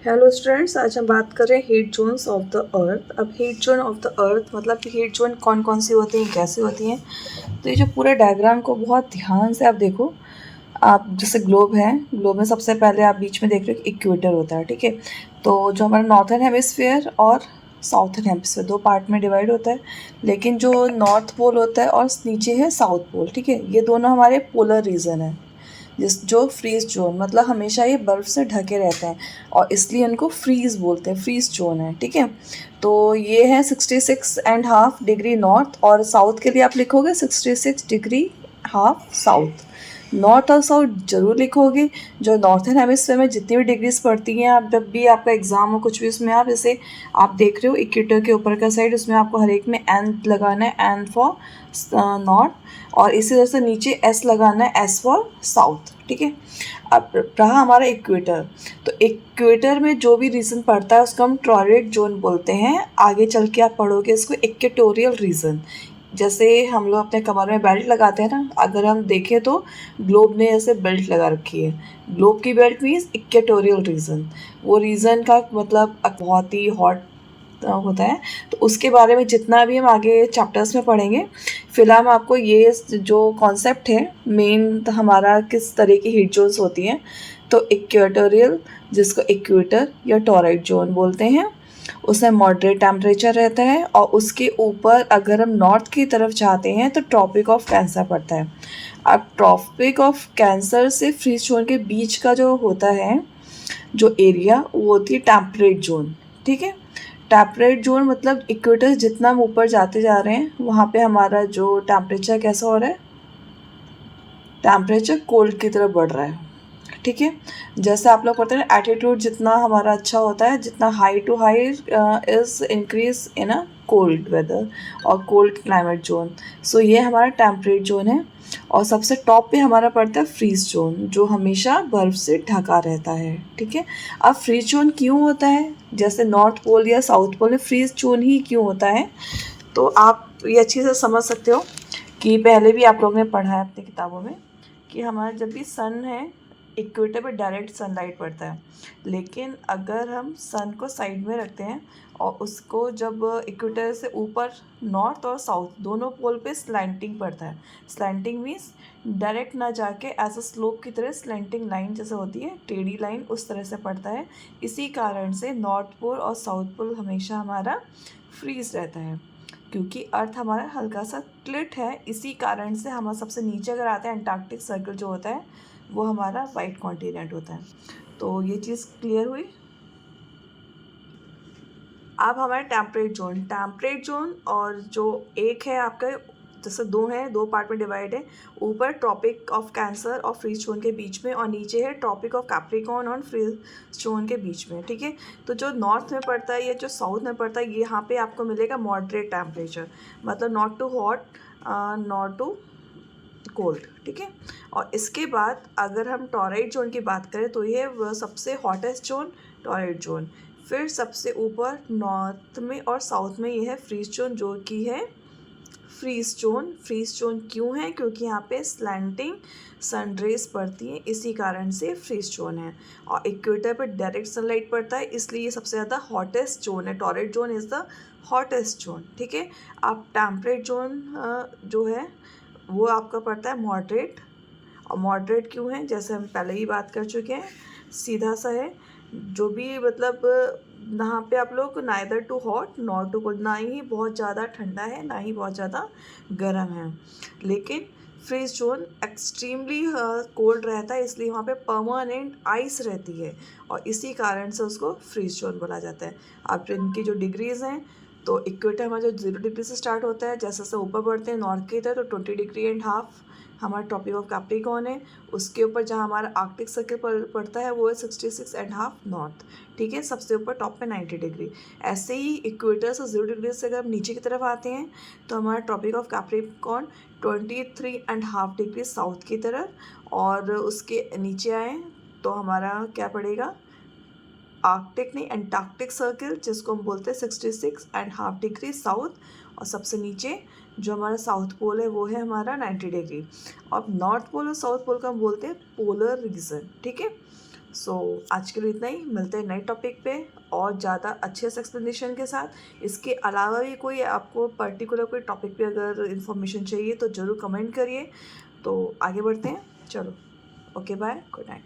Hello students, आज हम बात कर रहे हैं heat zones of the earth. अब heat zone of the earth मतलब कि हीट जोन कौन कौन सी होती हैं, कैसे होती हैं। तो ये जो पूरे डायग्राम को बहुत ध्यान से आप देखो। आप जैसे ग्लोब है, ग्लोब में सबसे पहले आप बीच में देख रहे हो इक्वेटर होता है, ठीक है। तो जो हमारा नॉर्थन हेमिस्फीयर और साउथर्न हेमिस्फीयर दो पार्ट में डिवाइड होता है। लेकिन जो नॉर्थ पोल होता है और नीचे है साउथ पोल, ठीक है। ये दोनों हमारे पोलर रीजन है, जिस जो फ्रीज जोन मतलब हमेशा ये बर्फ़ से ढके रहते हैं और इसलिए इनको फ्रीज बोलते हैं, फ्रीज जोन है, ठीक है। तो ये है 66.5 डिग्री नॉर्थ, और साउथ के लिए आप लिखोगे 66 डिग्री हाफ साउथ। नॉर्थ और साउथ जरूर लिखोगे। जो नॉर्थन हेमिस्फीयर में जितनी भी डिग्रीज पड़ती हैं, आप जब भी आपका एग्जाम हो कुछ भी, उसमें आप जैसे आप देख रहे हो इक्वेटर के ऊपर का साइड, उसमें आपको हर एक में एन लगाना है, एन फॉर नॉर्थ, और इसी तरह से नीचे एस लगाना है, एस फॉर साउथ, ठीक है। अब रहा हमारा इक्वेटर। तो इक्वेटर में जो भी रीजन पड़ता है उसको हम टॉरॉइड जोन बोलते हैं। आगे चल के आप पढ़ोगे इसको इक्वेटोरियल रीजन। जैसे हम लोग अपने कमर में बेल्ट लगाते हैं ना, अगर हम देखें तो ग्लोब ने ऐसे बेल्ट लगा रखी है। ग्लोब की बेल्ट मीन्स इक्वेटोरियल रीजन। वो रीजन का मतलब बहुत ही हॉट होता है। तो उसके बारे में जितना भी हम आगे चैप्टर्स में पढ़ेंगे, फिलहाल आपको ये जो कॉन्सेप्ट है मेन हमारा किस तरह की हीट जोन्स होती हैं। तो इक्वेटोरियल, जिसको इक्वेटर या टॉरॉइड जोन बोलते हैं, उसमें मॉडरेट टेम्परेचर रहता है, और उसके ऊपर अगर हम नॉर्थ की तरफ जाते हैं तो ट्रॉपिक ऑफ कैंसर पड़ता है। अब ट्रॉपिक ऑफ कैंसर से फ्रीज जोन के बीच का जो होता है जो एरिया, वो होती है टेम्परेट जोन, ठीक है। टेम्परेट जोन मतलब इक्वेटर जितना हम ऊपर जाते जा रहे हैं वहाँ पे हमारा जो टेम्परेचर कैसा हो रहा है, टेम्परेचर कोल्ड की तरफ बढ़ रहा है, ठीक है। जैसे आप लोग पढ़ते हैं एटीट्यूड जितना हमारा अच्छा होता है, जितना high to high is increase in a cold weather और कोल्ड क्लाइमेट जोन। सो ये हमारा टेम्परेट जोन है। और सबसे टॉप पे हमारा पड़ता है फ्रीज जोन, जो हमेशा बर्फ़ से ढका रहता है, ठीक है। अब फ्रीज जोन क्यों होता है, जैसे नॉर्थ पोल या साउथ पोल में फ्रीज जोन ही क्यों होता है, तो आप ये अच्छी से समझ सकते हो कि पहले भी आप लोगों ने पढ़ा है अपनी किताबों में कि हमारा जब भी सन है, इक्वेटर पे डायरेक्ट सनलाइट पड़ता है। लेकिन अगर हम सन को साइड में रखते हैं और उसको जब इक्वेटर से ऊपर नॉर्थ और साउथ दोनों पोल पे स्लैंटिंग पड़ता है। स्लैंटिंग मीन्स डायरेक्ट ना जाके एज अ स्लोप की तरह स्लैंटिंग लाइन जैसे होती है, टेढ़ी लाइन, उस तरह से पड़ता है। इसी कारण से नॉर्थ पोल और साउथ पोल हमेशा हमारा फ्रीज रहता है, क्योंकि अर्थ हमारा हल्का सा टिल्ट है। इसी कारण से हमारा सबसे नीचे अगर आते हैं अंटार्कटिक सर्कल जो होता है, वो हमारा वाइट कॉन्टिनेंट होता है। तो ये चीज़ क्लियर हुई। अब हमारे टेम्परेट जोन और जो एक है आपका, जैसे दो हैं, दो पार्ट में डिवाइड है। ऊपर ट्रॉपिक ऑफ कैंसर और फ्रीज जोन के बीच में, और नीचे है ट्रॉपिक ऑफ कैप्रिकॉर्न और फ्रीज जोन के बीच में, ठीक है। तो जो नॉर्थ में पड़ता है या जो साउथ में पड़ता है, यहाँ पे आपको मिलेगा मॉडरेट टेम्परेचर, मतलब not too hot not too cold, ठीक है। और इसके बाद अगर हम टॉरॉइड जोन की बात करें तो ये वह सबसे हॉटेस्ट जोन, टॉरॉइड जोन। फिर सबसे ऊपर नॉर्थ में और साउथ में ये है फ्रीज जोन, जो कि है फ्रीज जोन। फ्रीज जोन क्यों है, क्योंकि यहाँ पे स्लैंटिंग सनरेज पड़ती है, इसी कारण से फ्रीज जोन है। और इक्वेटर पर डायरेक्ट सनलाइट पड़ता है, इसलिए ये सबसे ज़्यादा हॉटेस्ट जोन है। Torrid zone is the hottest zone, ठीक है। अब टेम्परेट जोन जो है वो आपका पड़ता है मॉडरेट। और मॉडरेट क्यों है, जैसे हम पहले ही बात कर चुके हैं, सीधा सा है। जो भी मतलब यहाँ पे आप लोग neither too hot not too cold, ना ही बहुत ज़्यादा ठंडा है ना ही बहुत ज़्यादा गर्म है। लेकिन फ्रीज जोन एक्सट्रीमली कोल्ड रहता है, इसलिए वहाँ पे परमानेंट आइस रहती है, और इसी कारण से उसको फ्रीज जोन बोला जाता है। अब इनकी जो डिग्रीज़ हैं, तो इक्वेटर हमारा जो 0 डिग्री से स्टार्ट होता है, जैसे जैसे ऊपर बढ़ते हैं नॉर्थ की तरफ, तो 20.5 डिग्री हमारा ट्रॉपिक ऑफ कैप्रिकॉर्न है। उसके ऊपर जहाँ हमारा आर्कटिक सर्कल पड़ता है वो है 66.5 नॉर्थ, ठीक है। सबसे ऊपर टॉप पे 90 डिग्री। ऐसे ही इक्वेटर से 0 डिग्री से अगर हम नीचे की तरफ आते हैं तो हमारा tropic of Capricorn 23.5 degree south की तरफ, और उसके नीचे आए तो हमारा क्या पड़ेगा, आर्कटिक नहीं, एंटार्क्टिक सर्कल, जिसको हम बोलते हैं 66.5 डिग्री साउथ। और सबसे नीचे जो हमारा साउथ पोल है वो है हमारा 90 डिग्री। और नॉर्थ पोल और साउथ पोल का हम बोलते हैं पोलर रीजन, ठीक है। सो आज के लिए इतना ही, मिलते हैं नए टॉपिक पे और ज़्यादा अच्छे से एक्सप्लेनेशन के साथ। इसके अलावा भी कोई आपको पर्टिकुलर कोई टॉपिक पे अगर इन्फॉर्मेशन चाहिए तो ज़रूर कमेंट करिए। तो आगे बढ़ते हैं, चलो, ओके बाय, गुड नाइट।